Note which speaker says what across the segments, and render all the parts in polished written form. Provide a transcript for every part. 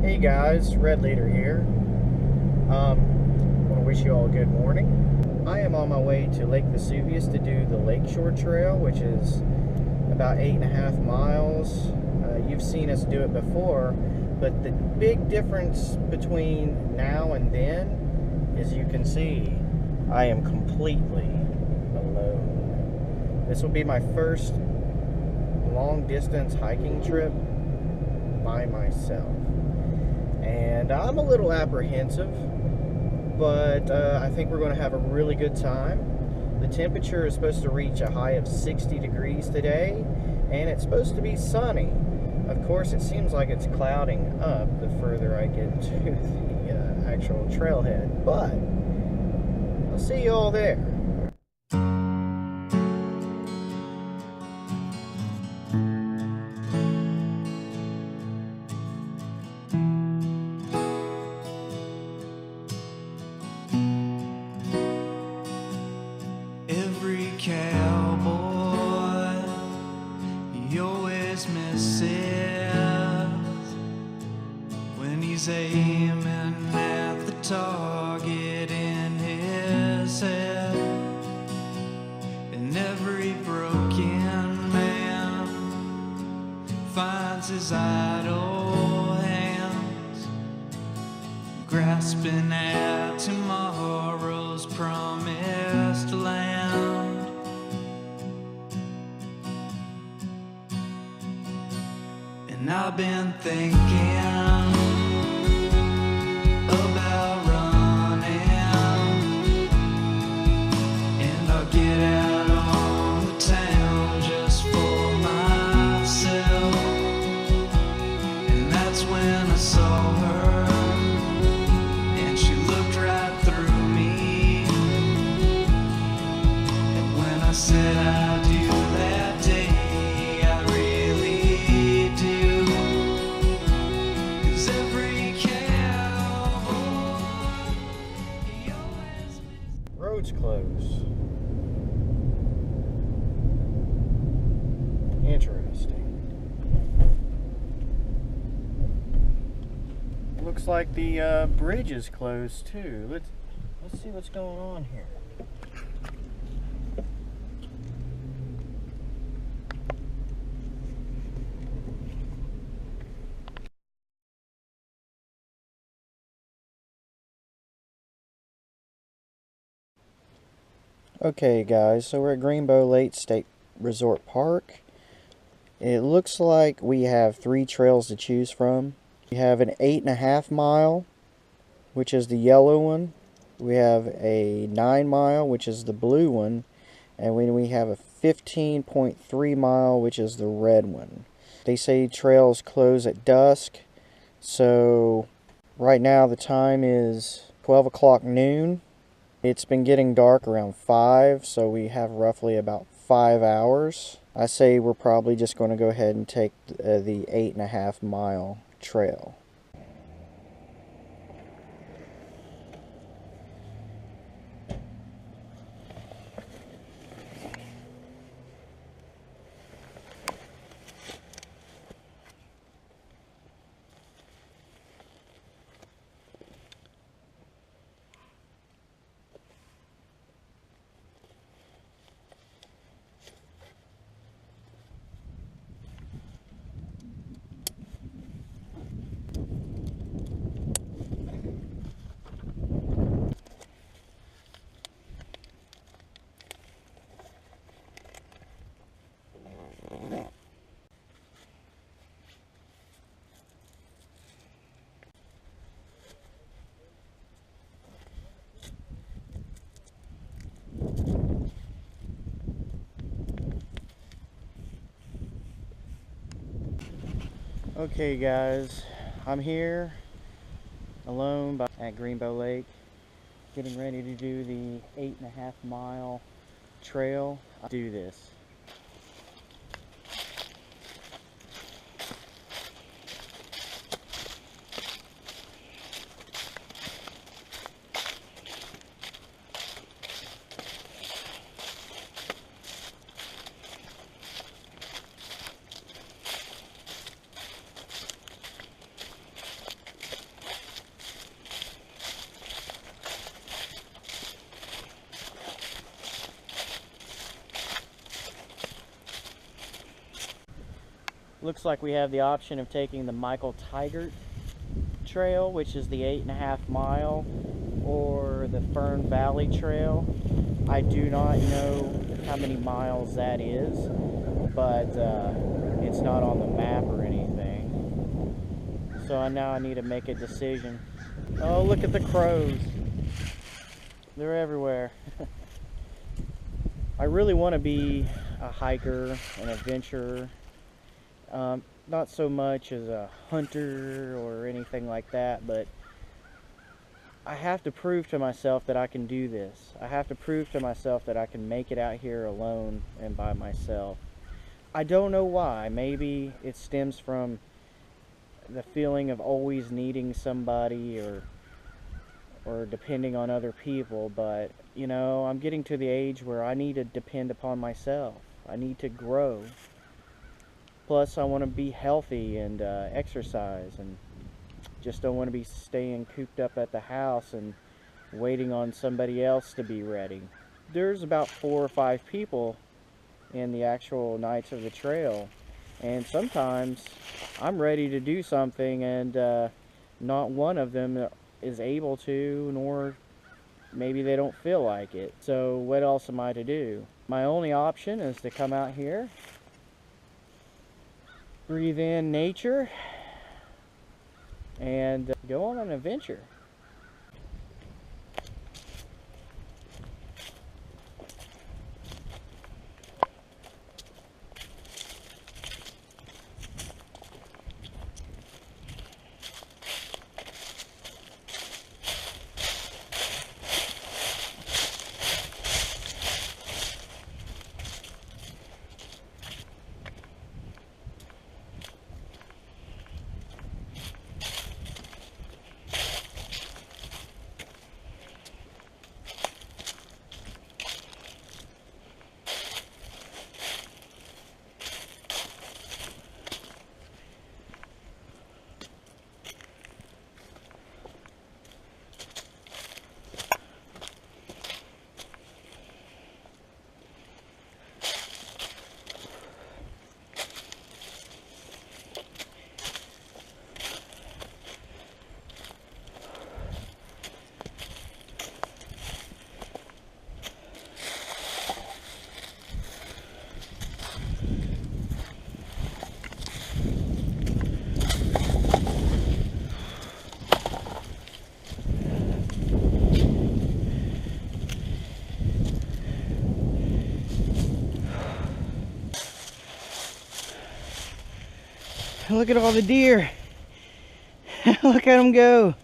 Speaker 1: Hey guys, Red Leader here. I want to wish you all a good morning. I am on my way to Lake Vesuvius to do the Lakeshore Trail, which is about 8.5 miles. You've seen us do it before, but the big difference between now and then, as you can see, I am completely alone. This will be my first long distance hiking trip by myself. And I'm a little apprehensive, but I think we're going to have a really good time. The temperature is supposed to reach a high of 60 degrees today, and it's supposed to be sunny. Of course, it seems like it's clouding up the further I get to the actual trailhead, but I'll see you all there.
Speaker 2: Every cowboy, he always misses when he's aiming at the target in his head. And every broken man finds his idle hands grasping at tomorrow's promised land. And I've been thinking about running, and I'll get out on the town just for myself. And that's when I saw her, and she looked right through me. And when I said I do that day, I really do. 'Cause every cowboy, he always
Speaker 1: Road's closed. Interesting. Looks like the bridge is closed too. Let's see what's going on here. Okay guys, so we're at Greenbo Lake State Resort Park. It looks like we have 3 trails to choose from. We have an 8.5 mile, which is the yellow one. We have a 9 mile, which is the blue one. And then we have a 15.3 mile, which is the red one. They say trails close at dusk. So right now the time is 12 o'clock noon. It's been getting dark around 5, so we have roughly about 5 hours. I say we're probably just going to go ahead and take the 8.5 mile trail. Okay guys, I'm here alone at Greenbo Lake, getting ready to do the 8.5 mile trail. I'll do this. looks like we have the option of taking the Michael Tigert Trail, which is the 8.5 mile, or the Fern Valley Trail. I do not know how many miles that is, but it's not on the map or anything. So now I need to make a decision. Oh, look at the crows. They're everywhere. I really want to be a hiker, an adventurer. Not so much as a hunter or anything like that, but I have to prove to myself that I can do this. I have to prove to myself that I can make it out here alone and by myself. I don't know why. Maybe it stems from the feeling of always needing somebody or depending on other people, but you know, I'm getting to the age where I need to depend upon myself. I need to grow. Plus, I want to be healthy and exercise, and just don't want to be staying cooped up at the house and waiting on somebody else to be ready. There's about 4 or 5 people in the actual Knights of the Trail, and sometimes I'm ready to do something and not one of them is able to, nor maybe they don't feel like it. So what else am I to do? My only option is to come out here, breathe in nature, and go on an adventure. Look at all the deer. Look at them go.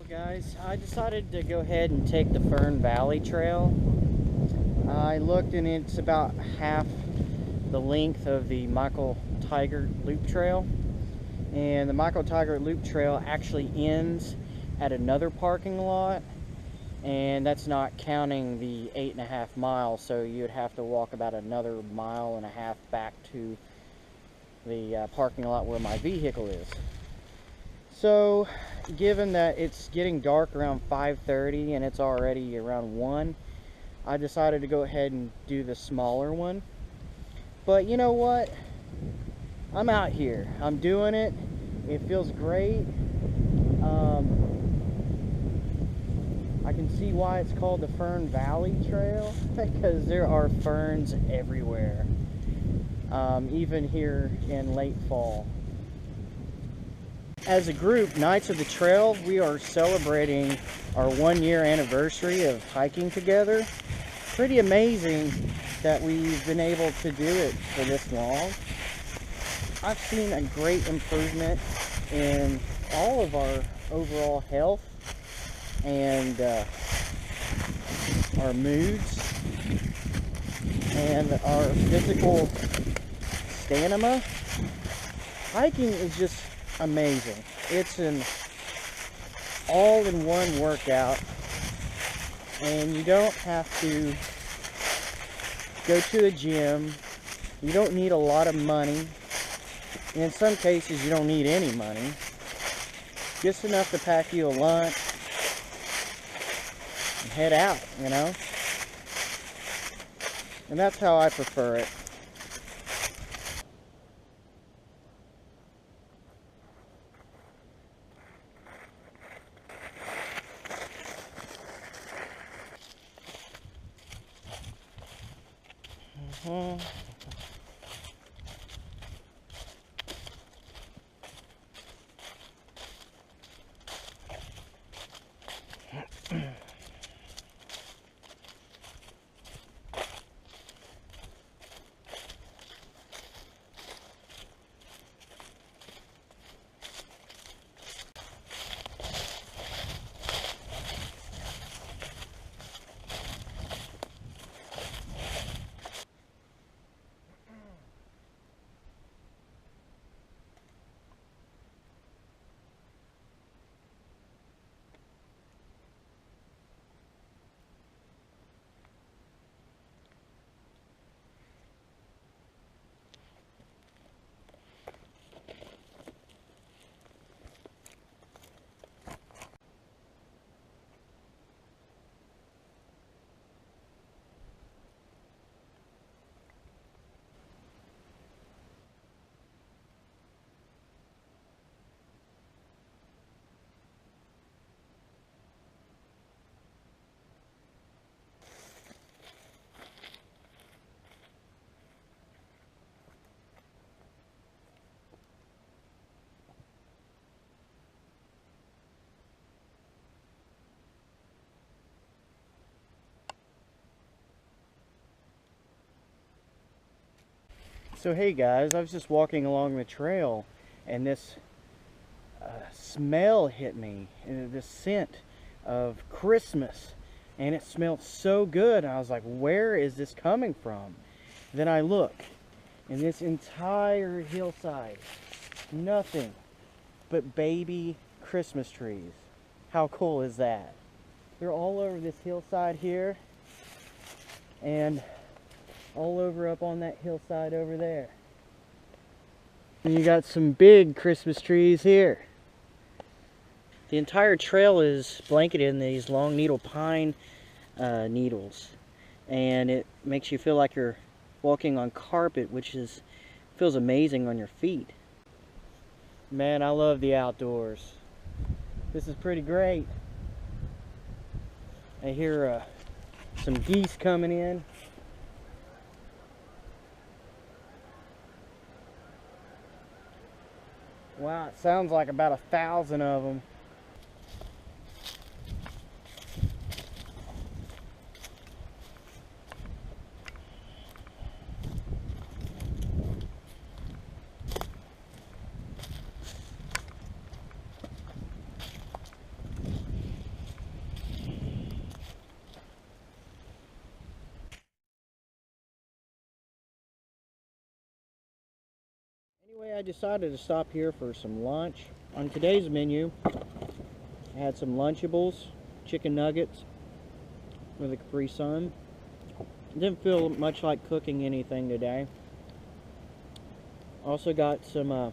Speaker 1: Guys, I decided to go ahead and take the Fern Valley Trail. I looked and it's about half the length of the Michael Tigert Loop Trail. And the Michael Tiger Loop Trail actually ends at another parking lot, and that's not counting the 8.5 miles, so you'd have to walk about another 1.5 miles back to the parking lot where my vehicle is. So given that it's getting dark around 5:30 and it's already around 1, I decided to go ahead and do the smaller one. But you know what? I'm out here. I'm doing it. It feels great. I can see why it's called the Fern Valley Trail, because there are ferns everywhere, even here in late fall. As a group, Knights of the Trail, we are celebrating our 1-year anniversary of hiking together. Pretty amazing that we've been able to do it for this long. I've seen a great improvement in all of our overall health and our moods and our physical stamina. Hiking is just amazing. It's an all-in-one workout, and you don't have to go to a gym. You don't need a lot of money. In some cases, you don't need any money. Just enough to pack you a lunch and head out, you know? And that's how I prefer it. So hey guys, I was just walking along the trail and this smell hit me, this scent of Christmas, and it smelled so good. I was like, where is this coming from? Then I look, and this entire hillside, nothing but baby Christmas trees. How cool is that? They're all over this hillside here, and all over up on that hillside over there. And you got some big Christmas trees here. The entire trail is blanketed in these long needle pine needles, and it makes you feel like you're walking on carpet, which feels amazing on your feet. Man, I love the outdoors. This is pretty great. I hear some geese coming in. Wow, it sounds like about 1,000 of them. Anyway, I decided to stop here for some lunch. On today's menu, I had some Lunchables, chicken nuggets with a Capri Sun. Didn't feel much like cooking anything today. Also got some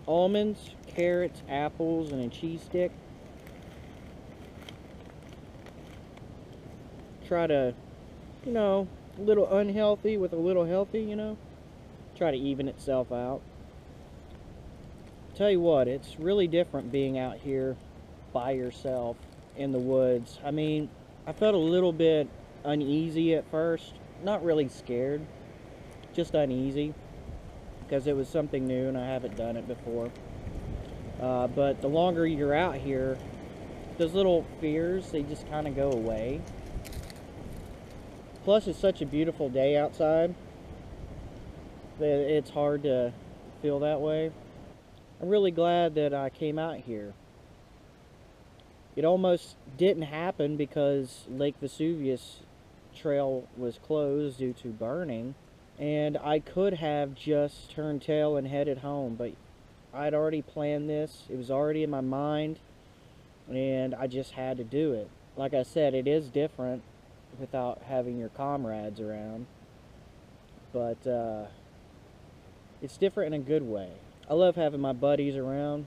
Speaker 1: almonds, carrots, apples, and a cheese stick. Try to, you know, a little unhealthy with a little healthy, you know. Try to even itself out. Tell you what, it's really different being out here by yourself in the woods. I mean, I felt a little bit uneasy at first. Not really scared, just uneasy, because it was something new and I haven't done it before. But the longer you're out here, those little fears, they just kind of go away. Plus, it's such a beautiful day outside that it's hard to feel that way. I'm really glad that I came out here. It almost didn't happen because Lake Vesuvius trail was closed due to burning, and I could have just turned tail and headed home, but I'd already planned this. It was already in my mind, and I just had to do it. Like I said, it is different without having your comrades around, but it's different in a good way. I love having my buddies around.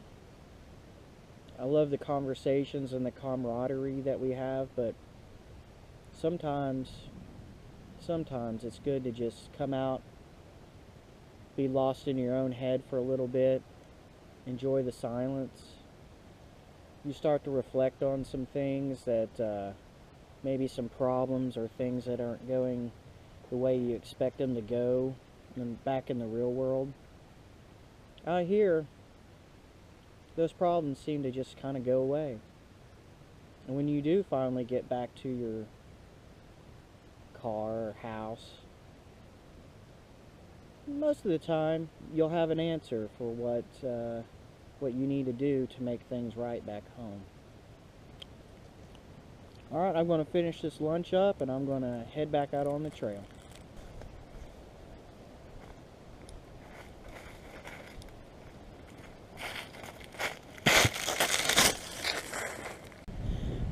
Speaker 1: I love the conversations and the camaraderie that we have, but sometimes it's good to just come out, be lost in your own head for a little bit, enjoy the silence. You start to reflect on some things that maybe some problems or things that aren't going the way you expect them to go back in the real world. Out here, those problems seem to just kind of go away. And when you do finally get back to your car or house, most of the time you'll have an answer for what you need to do to make things right back home. Alright, I'm going to finish this lunch up and I'm going to head back out on the trail.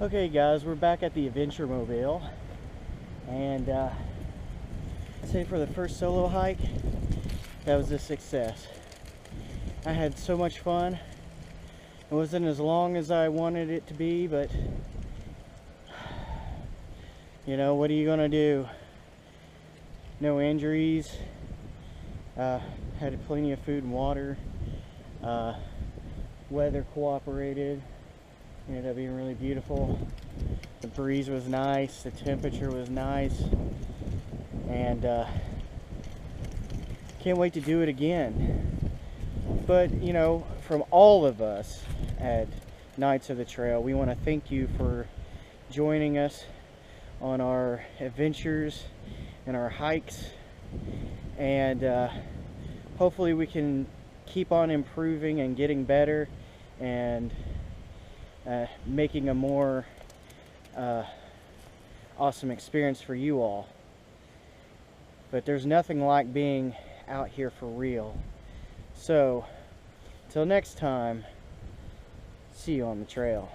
Speaker 1: Okay guys, we're back at the Adventure Mobile, and I'd say for the first solo hike, that was a success. I had so much fun. It wasn't as long as I wanted it to be, but you know, what are you gonna do? No injuries, had plenty of food and water, weather cooperated. It ended up being really beautiful. The breeze was nice, the temperature was nice, and can't wait to do it again. But you know, from all of us at Knights of the Trail, we want to thank you for joining us on our adventures and our hikes, and hopefully we can keep on improving and getting better and making a more awesome experience for you all. But there's nothing like being out here for real. So, till next time, see you on the trail.